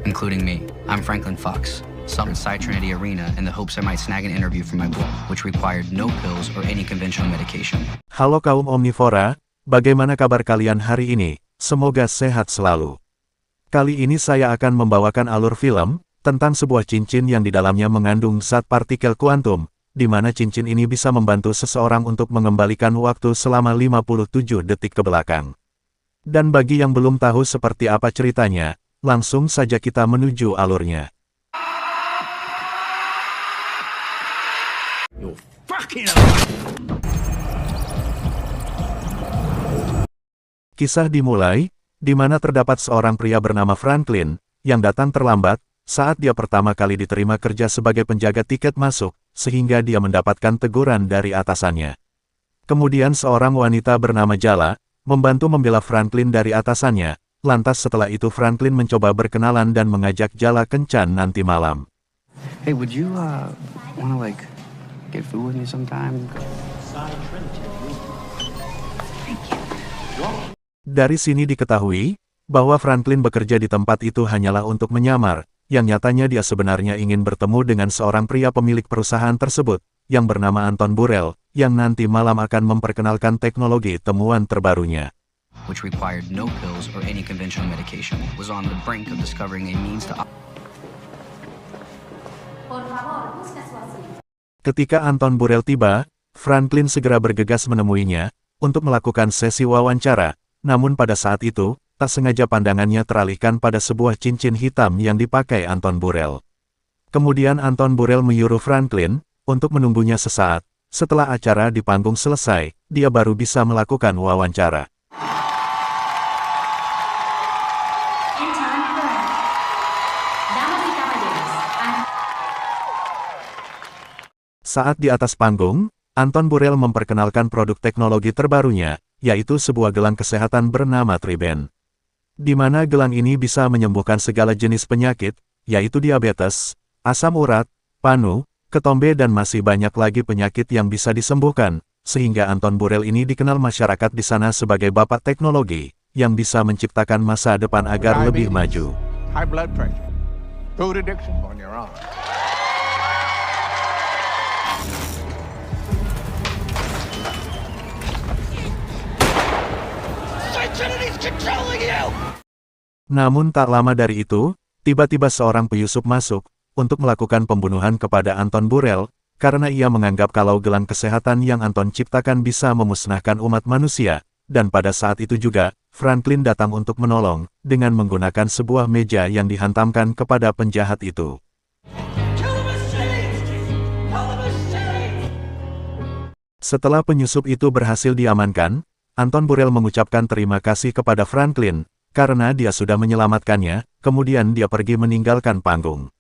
including me. I'm Franklin Fox. Some inside Trinity Arena in the hopes I might snag an interview for my book, which required no pills or any conventional medication. Halo kaum omnivora, bagaimana kabar kalian hari ini? Semoga sehat selalu. Kali ini saya akan membawakan alur film tentang sebuah cincin yang di dalamnya mengandung zat partikel kuantum, di mana cincin ini bisa membantu seseorang untuk mengembalikan waktu selama 57 detik ke belakang. Dan bagi yang belum tahu seperti apa ceritanya, langsung saja kita menuju alurnya. Kisah dimulai, di mana terdapat seorang pria bernama Franklin, yang datang terlambat, saat dia pertama kali diterima kerja sebagai penjaga tiket masuk, sehingga dia mendapatkan teguran dari atasannya. Kemudian seorang wanita bernama Jala, membantu membela Franklin dari atasannya, lantas setelah itu Franklin mencoba berkenalan dan mengajak Jala kencan nanti malam. Hey, would you, wanna get food with me sometime? Dari sini diketahui, bahwa Franklin bekerja di tempat itu hanyalah untuk menyamar, yang nyatanya dia sebenarnya ingin bertemu dengan seorang pria pemilik perusahaan tersebut, yang bernama Anton Burrell, yang nanti malam akan memperkenalkan teknologi temuan terbarunya. Which required no pills or any conventional medication, was on the brink of discovering a means to... Ketika Anton Burrell tiba, Franklin segera bergegas menemuinya, untuk melakukan sesi wawancara, namun pada saat itu, tak sengaja pandangannya teralihkan pada sebuah cincin hitam yang dipakai Anton Burrell. Kemudian Anton Burrell menyuruh Franklin, untuk menunggunya sesaat, setelah acara di panggung selesai, dia baru bisa melakukan wawancara. Saat di atas panggung, Anton Burrell memperkenalkan produk teknologi terbarunya, yaitu sebuah gelang kesehatan bernama Triben. Di mana gelang ini bisa menyembuhkan segala jenis penyakit, yaitu diabetes, asam urat, panu, ketombe dan masih banyak lagi penyakit yang bisa disembuhkan, sehingga Anton Burrell ini dikenal masyarakat di sana sebagai bapak teknologi, yang bisa menciptakan masa depan agar lebih maju. High blood pressure, food addiction on your own. Namun tak lama dari itu, tiba-tiba seorang penyusup masuk, untuk melakukan pembunuhan kepada Anton Burrell, karena ia menganggap kalau gelang kesehatan yang Anton ciptakan bisa memusnahkan umat manusia, dan pada saat itu juga, Franklin datang untuk menolong, dengan menggunakan sebuah meja yang dihantamkan kepada penjahat itu. Setelah penyusup itu berhasil diamankan, Anton Burrell mengucapkan terima kasih kepada Franklin, karena dia sudah menyelamatkannya, kemudian dia pergi meninggalkan panggung.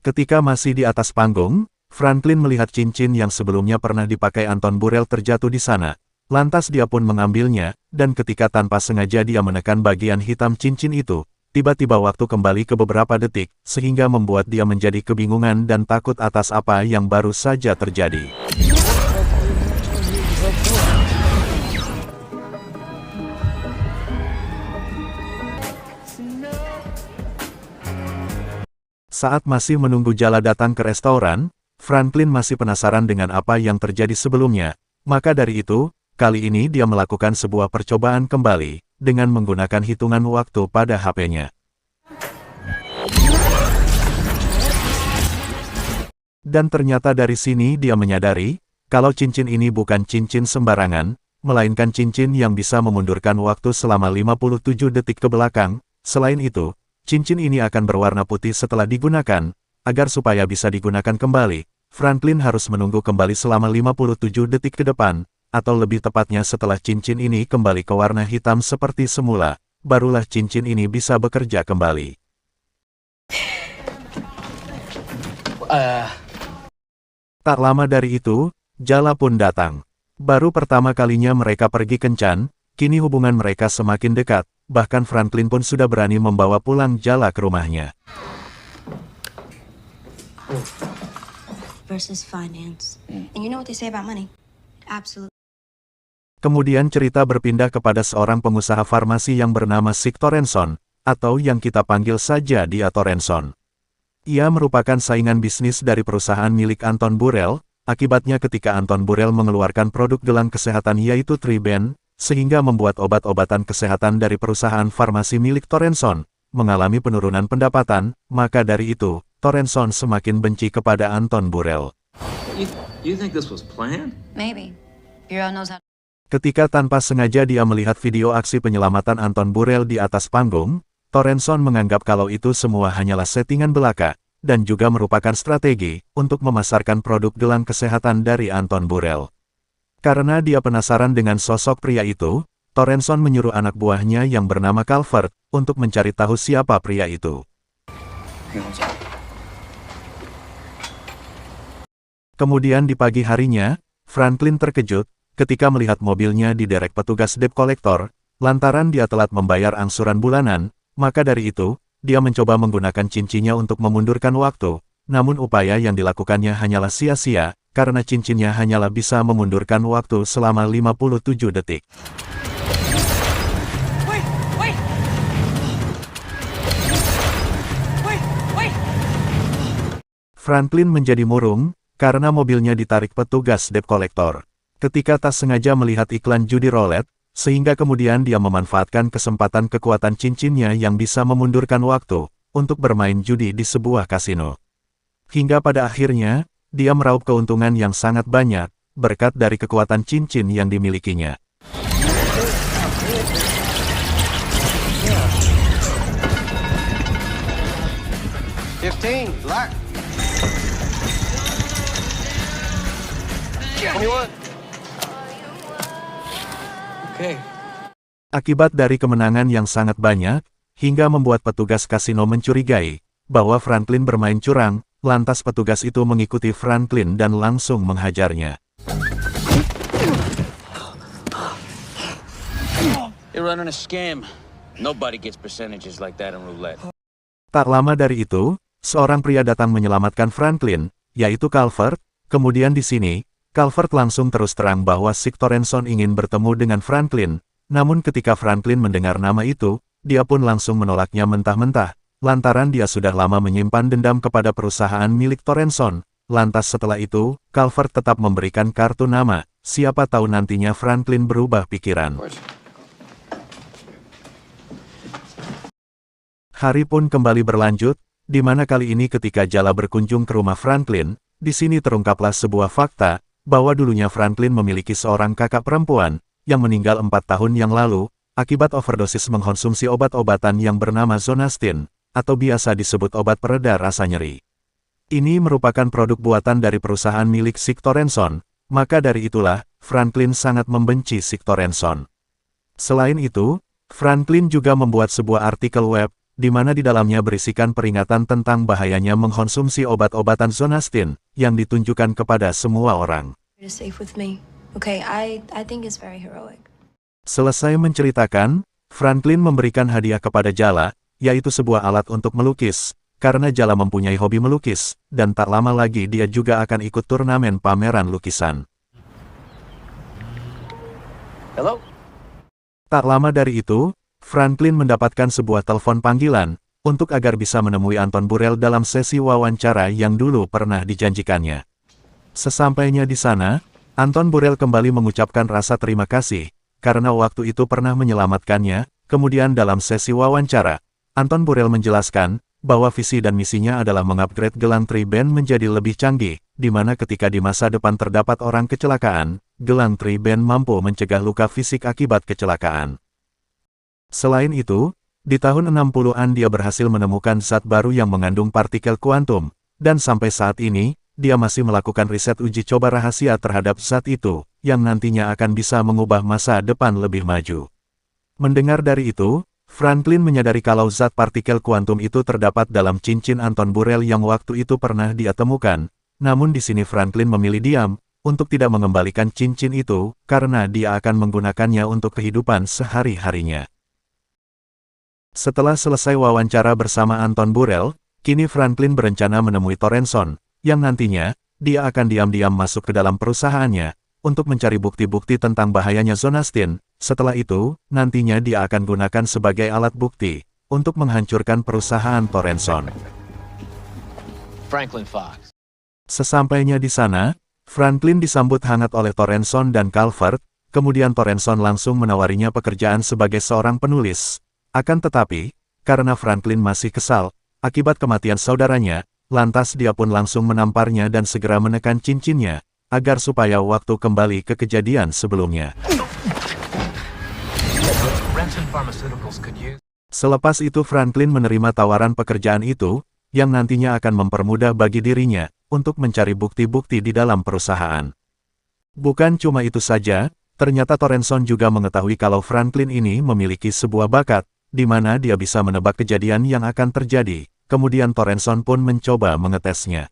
Ketika masih di atas panggung, Franklin melihat cincin yang sebelumnya pernah dipakai Anton Burrell terjatuh di sana, lantas dia pun mengambilnya, dan ketika tanpa sengaja dia menekan bagian hitam cincin itu, tiba-tiba waktu kembali ke beberapa detik, sehingga membuat dia menjadi kebingungan dan takut atas apa yang baru saja terjadi. Saat masih menunggu Jala datang ke restoran, Franklin masih penasaran dengan apa yang terjadi sebelumnya, maka dari itu, kali ini dia melakukan sebuah percobaan kembali, dengan menggunakan hitungan waktu pada HP-nya. Dan ternyata dari sini dia menyadari, kalau cincin ini bukan cincin sembarangan, melainkan cincin yang bisa memundurkan waktu selama 57 detik ke belakang. Selain itu, cincin ini akan berwarna putih setelah digunakan. Agar supaya bisa digunakan kembali, Franklin harus menunggu kembali selama 57 detik ke depan, atau lebih tepatnya setelah cincin ini kembali ke warna hitam seperti semula, barulah cincin ini bisa bekerja kembali. Tak lama dari itu, Jala pun datang. Baru pertama kalinya mereka pergi kencan, kini hubungan mereka semakin dekat, bahkan Franklin pun sudah berani membawa pulang Jala ke rumahnya. Versus finance. And you know what they say about money? Absolutely. Kemudian cerita berpindah kepada seorang pengusaha farmasi yang bernama Sig Torenson, atau yang kita panggil saja dia Torenson. Ia merupakan saingan bisnis dari perusahaan milik Anton Burrell, akibatnya ketika Anton Burrell mengeluarkan produk gelang kesehatan yaitu Triben, sehingga membuat obat-obatan kesehatan dari perusahaan farmasi milik Torenson mengalami penurunan pendapatan, maka dari itu, Torenson semakin benci kepada Anton Burrell. You think this was planned? Maybe. Bureau knows how. Ketika tanpa sengaja dia melihat video aksi penyelamatan Anton Burrell di atas panggung, Torenson menganggap kalau itu semua hanyalah settingan belaka, dan juga merupakan strategi untuk memasarkan produk gelang kesehatan dari Anton Burrell. Karena dia penasaran dengan sosok pria itu, Torenson menyuruh anak buahnya yang bernama Calvert untuk mencari tahu siapa pria itu. Kemudian di pagi harinya, Franklin terkejut ketika melihat mobilnya diderek petugas debt collector, lantaran dia telat membayar angsuran bulanan, maka dari itu, dia mencoba menggunakan cincinnya untuk memundurkan waktu, namun upaya yang dilakukannya hanyalah sia-sia, karena cincinnya hanyalah bisa memundurkan waktu selama 57 detik. Franklin menjadi murung, karena mobilnya ditarik petugas debt collector. Ketika tak sengaja melihat iklan judi roulette, sehingga kemudian dia memanfaatkan kesempatan kekuatan cincinnya yang bisa memundurkan waktu, untuk bermain judi di sebuah kasino. Hingga pada akhirnya, dia meraup keuntungan yang sangat banyak, berkat dari kekuatan cincin yang dimilikinya. Black. 21. Akibat dari kemenangan yang sangat banyak, hingga membuat petugas kasino mencurigai bahwa Franklin bermain curang, lantas petugas itu mengikuti Franklin dan langsung menghajarnya. You're running a scam. Nobody gets percentages like that in roulette. Tak lama dari itu, seorang pria datang menyelamatkan Franklin, yaitu Calvert. Kemudian di sini, Calvert langsung terus terang bahwa Sig Torenson ingin bertemu dengan Franklin, namun ketika Franklin mendengar nama itu, dia pun langsung menolaknya mentah-mentah, lantaran dia sudah lama menyimpan dendam kepada perusahaan milik Torenson. Lantas setelah itu, Calvert tetap memberikan kartu nama, siapa tahu nantinya Franklin berubah pikiran. Hari pun kembali berlanjut, di mana kali ini ketika Jala berkunjung ke rumah Franklin, di sini terungkaplah sebuah fakta, bahwa dulunya Franklin memiliki seorang kakak perempuan, yang meninggal 4 tahun yang lalu, akibat overdosis mengkonsumsi obat-obatan yang bernama Zonastin, atau biasa disebut obat pereda rasa nyeri. Ini merupakan produk buatan dari perusahaan milik Sig Torenson, maka dari itulah, Franklin sangat membenci Sig Torenson. Selain itu, Franklin juga membuat sebuah artikel web, di mana di dalamnya berisikan peringatan tentang bahayanya mengkonsumsi obat-obatan Zonastin, yang ditunjukkan kepada semua orang. Selesai menceritakan, Franklin memberikan hadiah kepada Jala, yaitu sebuah alat untuk melukis, karena Jala mempunyai hobi melukis, dan tak lama lagi dia juga akan ikut turnamen pameran lukisan. Hello? Tak lama dari itu, Franklin mendapatkan sebuah telepon panggilan, untuk agar bisa menemui Anton Burrell dalam sesi wawancara yang dulu pernah dijanjikannya. Sesampainya di sana, Anton Burrell kembali mengucapkan rasa terima kasih, karena waktu itu pernah menyelamatkannya. Kemudian dalam sesi wawancara, Anton Burrell menjelaskan, bahwa visi dan misinya adalah mengupgrade gelang Triben menjadi lebih canggih, di mana ketika di masa depan terdapat orang kecelakaan, gelang Triben mampu mencegah luka fisik akibat kecelakaan. Selain itu, di tahun 60-an dia berhasil menemukan zat baru yang mengandung partikel kuantum, dan sampai saat ini, dia masih melakukan riset uji coba rahasia terhadap zat itu, yang nantinya akan bisa mengubah masa depan lebih maju. Mendengar dari itu, Franklin menyadari kalau zat partikel kuantum itu terdapat dalam cincin Anton Burrell yang waktu itu pernah dia temukan, namun di sini Franklin memilih diam, untuk tidak mengembalikan cincin itu, karena dia akan menggunakannya untuk kehidupan sehari-harinya. Setelah selesai wawancara bersama Anton Burrell, kini Franklin berencana menemui Torenson, yang nantinya, dia akan diam-diam masuk ke dalam perusahaannya, untuk mencari bukti-bukti tentang bahayanya Zonastin. Setelah itu, nantinya dia akan gunakan sebagai alat bukti untuk menghancurkan perusahaan Torrenson. Franklin Fox. Sesampainya di sana, Franklin disambut hangat oleh Torrenson dan Calvert, kemudian Torrenson langsung menawarinya pekerjaan sebagai seorang penulis. Akan tetapi, karena Franklin masih kesal akibat kematian saudaranya, lantas dia pun langsung menamparnya dan segera menekan cincinnya, agar supaya waktu kembali ke kejadian sebelumnya. Selepas itu Franklin menerima tawaran pekerjaan itu, yang nantinya akan mempermudah bagi dirinya untuk mencari bukti-bukti di dalam perusahaan. Bukan cuma itu saja, ternyata Torrenson juga mengetahui kalau Franklin ini memiliki sebuah bakat, di mana dia bisa menebak kejadian yang akan terjadi. Kemudian Torrenson pun mencoba mengetesnya.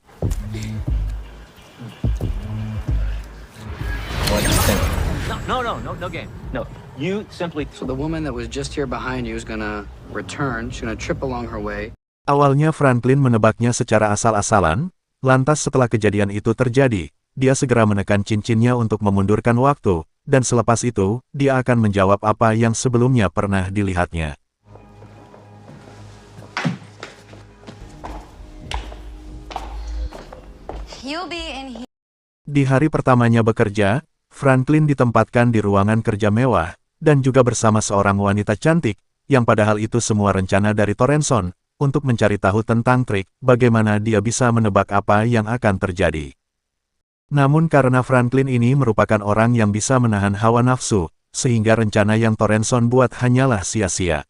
No game. No, you simply... So the woman that was just here behind you is gonna return. She's gonna trip along her way. Awalnya Franklin menebaknya secara asal-asalan, lantas setelah kejadian itu terjadi, dia segera menekan cincinnya untuk memundurkan waktu, dan selepas itu, dia akan menjawab apa yang sebelumnya pernah dilihatnya. You'll be in here. Di hari pertamanya bekerja, Franklin ditempatkan di ruangan kerja mewah, dan juga bersama seorang wanita cantik, yang padahal itu semua rencana dari Torrenson, untuk mencari tahu tentang trik, bagaimana dia bisa menebak apa yang akan terjadi. Namun karena Franklin ini merupakan orang yang bisa menahan hawa nafsu, sehingga rencana yang Torrenson buat hanyalah sia-sia.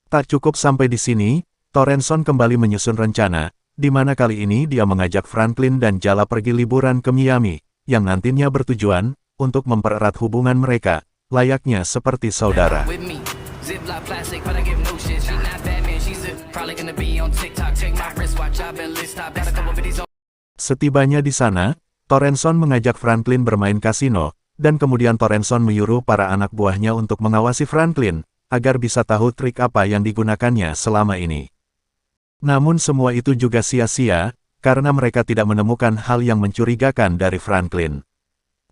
Tak cukup sampai di sini, Torrenson kembali menyusun rencana, di mana kali ini dia mengajak Franklin dan Jala pergi liburan ke Miami, yang nantinya bertujuan untuk mempererat hubungan mereka, layaknya seperti saudara. Setibanya di sana, Torrenson mengajak Franklin bermain kasino, dan kemudian Torrenson menyuruh para anak buahnya untuk mengawasi Franklin, agar bisa tahu trik apa yang digunakannya selama ini. Namun semua itu juga sia-sia, karena mereka tidak menemukan hal yang mencurigakan dari Franklin.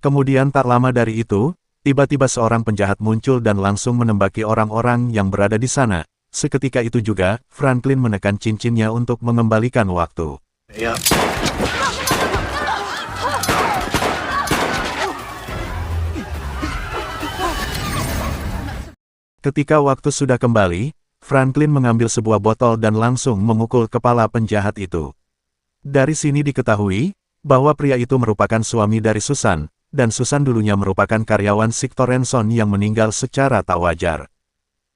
Kemudian tak lama dari itu, tiba-tiba seorang penjahat muncul dan langsung menembaki orang-orang yang berada di sana. Seketika itu juga, Franklin menekan cincinnya untuk mengembalikan waktu. Ketika waktu sudah kembali, Franklin mengambil sebuah botol dan langsung memukul kepala penjahat itu. Dari sini diketahui, bahwa pria itu merupakan suami dari Susan, dan Susan dulunya merupakan karyawan Sik Torrenson yang meninggal secara tak wajar.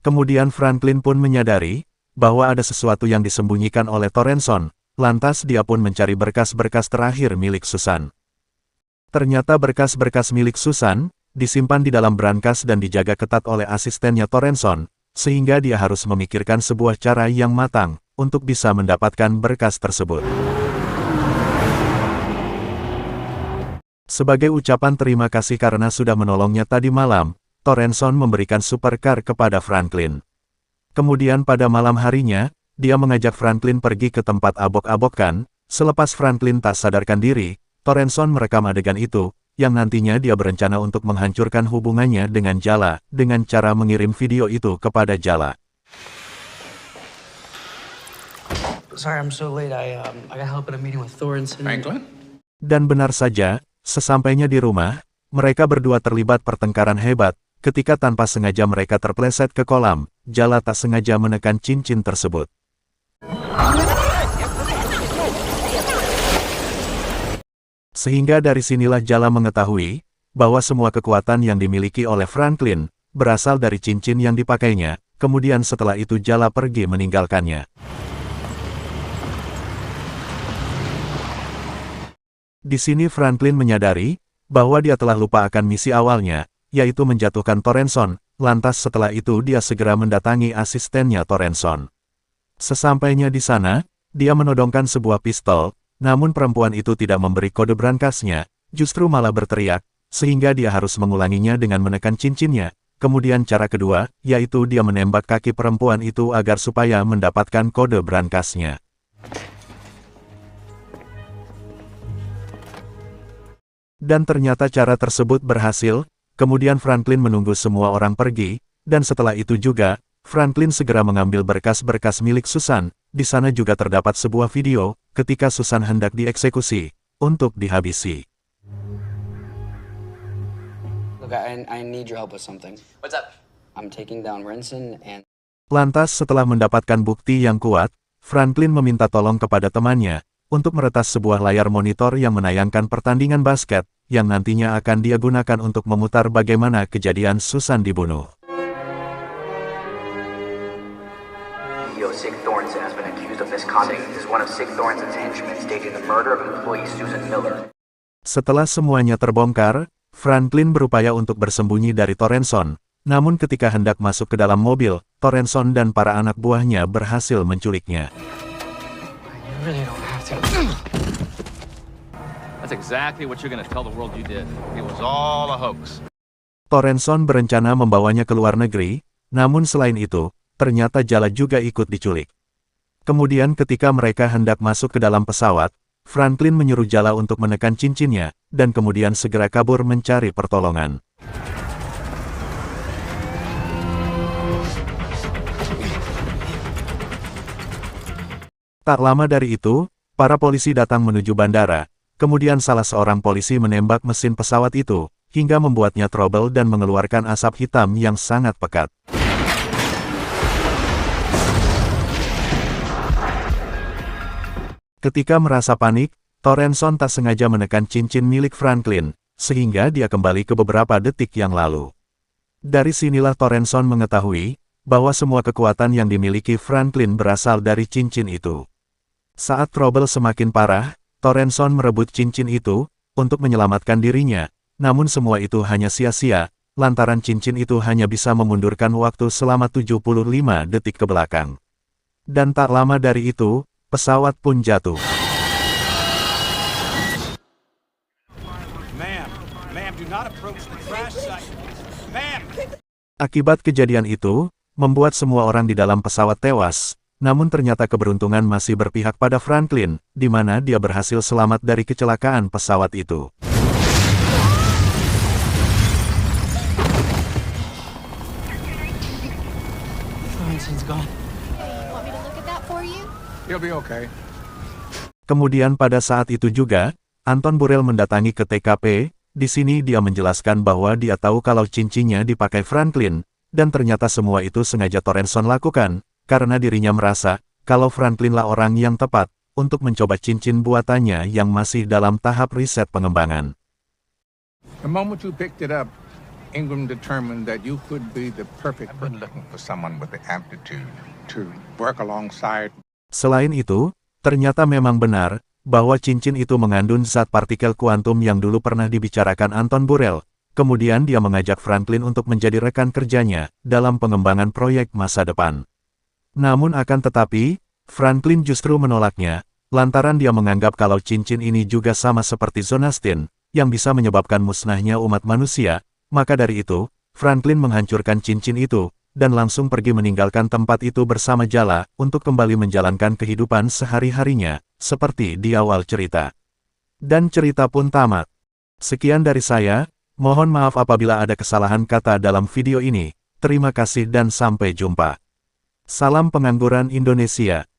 Kemudian Franklin pun menyadari, bahwa ada sesuatu yang disembunyikan oleh Torrenson, lantas dia pun mencari berkas-berkas terakhir milik Susan. Ternyata berkas-berkas milik Susan, disimpan di dalam brankas dan dijaga ketat oleh asistennya Torrenson, sehingga dia harus memikirkan sebuah cara yang matang, untuk bisa mendapatkan berkas tersebut. Sebagai ucapan terima kasih karena sudah menolongnya tadi malam, Torrenson memberikan supercar kepada Franklin. Kemudian pada malam harinya, dia mengajak Franklin pergi ke tempat abok-abokan. Selepas Franklin tak sadarkan diri, Torrenson merekam adegan itu, yang nantinya dia berencana untuk menghancurkan hubungannya dengan Jala, dengan cara mengirim video itu kepada Jala. Sorry, I'm so late. I got help at a meeting with Thornton. Franklin? Dan benar saja, sesampainya di rumah, mereka berdua terlibat pertengkaran hebat, ketika tanpa sengaja mereka terpleset ke kolam. Jala tak sengaja menekan cincin tersebut. Sehingga dari sinilah Jala mengetahui, bahwa semua kekuatan yang dimiliki oleh Franklin, berasal dari cincin yang dipakainya, kemudian setelah itu Jala pergi meninggalkannya. Di sini Franklin menyadari, bahwa dia telah lupa akan misi awalnya, yaitu menjatuhkan Torrenson, lantas setelah itu dia segera mendatangi asistennya Torrenson. Sesampainya di sana, dia menodongkan sebuah pistol, namun perempuan itu tidak memberi kode brankasnya, justru malah berteriak, sehingga dia harus mengulanginya dengan menekan cincinnya. Kemudian cara kedua, yaitu dia menembak kaki perempuan itu agar supaya mendapatkan kode brankasnya. Dan ternyata cara tersebut berhasil, kemudian Franklin menunggu semua orang pergi, dan setelah itu juga, Franklin segera mengambil berkas-berkas milik Susan. Di sana juga terdapat sebuah video, ketika Susan hendak dieksekusi, untuk dihabisi. Look, I need your help with something. What's up? I'm taking down Renson and... Lantas setelah mendapatkan bukti yang kuat, Franklin meminta tolong kepada temannya, untuk meretas sebuah layar monitor yang menayangkan pertandingan basket, yang nantinya akan dia gunakan untuk memutar bagaimana kejadian Susan dibunuh. CEO Sig Thornton has been accused of misconduct as one of Sig Thornton's henchmen staging the murder of employee Susan Miller. Setelah semuanya terbongkar, Franklin berupaya untuk bersembunyi dari Thornton. Namun ketika hendak masuk ke dalam mobil, Thornton dan para anak buahnya berhasil menculiknya. You really don't have to. That's exactly what you're gonna tell the world you did. It was all a hoax. Thornton berencana membawanya ke luar negeri, namun selain itu, ternyata Jala juga ikut diculik. Kemudian ketika mereka hendak masuk ke dalam pesawat, Franklin menyuruh Jala untuk menekan cincinnya, dan kemudian segera kabur mencari pertolongan. Tak lama dari itu, para polisi datang menuju bandara, kemudian salah seorang polisi menembak mesin pesawat itu, hingga membuatnya trouble dan mengeluarkan asap hitam yang sangat pekat. Ketika merasa panik, Thornton tak sengaja menekan cincin milik Franklin, sehingga dia kembali ke beberapa detik yang lalu. Dari sinilah Thornton mengetahui, bahwa semua kekuatan yang dimiliki Franklin berasal dari cincin itu. Saat trouble semakin parah, Thornton merebut cincin itu, untuk menyelamatkan dirinya, namun semua itu hanya sia-sia, lantaran cincin itu hanya bisa memundurkan waktu selama 75 detik ke belakang. Dan tak lama dari itu, pesawat pun jatuh. Akibat kejadian itu, membuat semua orang di dalam pesawat tewas, namun ternyata keberuntungan masih berpihak pada Franklin, di mana dia berhasil selamat dari kecelakaan pesawat itu. You'll be okay. Kemudian pada saat itu juga, Anton Burrell mendatangi ke TKP. Di sini dia menjelaskan bahwa dia tahu kalau cincinnya dipakai Franklin, dan ternyata semua itu sengaja Thornton lakukan, karena dirinya merasa, kalau Franklinlah orang yang tepat, untuk mencoba cincin buatannya yang masih dalam tahap riset pengembangan. The moment you picked it up, Ingram determined that you could be the perfect. I've been looking for someone with the aptitude to work alongside. Selain itu, ternyata memang benar, bahwa cincin itu mengandung zat partikel kuantum yang dulu pernah dibicarakan Anton Burrell. Kemudian dia mengajak Franklin untuk menjadi rekan kerjanya, dalam pengembangan proyek masa depan. Namun akan tetapi, Franklin justru menolaknya, lantaran dia menganggap kalau cincin ini juga sama seperti Zonastin, yang bisa menyebabkan musnahnya umat manusia. Maka dari itu, Franklin menghancurkan cincin itu, dan langsung pergi meninggalkan tempat itu bersama Jala, untuk kembali menjalankan kehidupan sehari-harinya, seperti di awal cerita. Dan cerita pun tamat. Sekian dari saya, mohon maaf apabila ada kesalahan kata dalam video ini. Terima kasih dan sampai jumpa. Salam pengangguran Indonesia.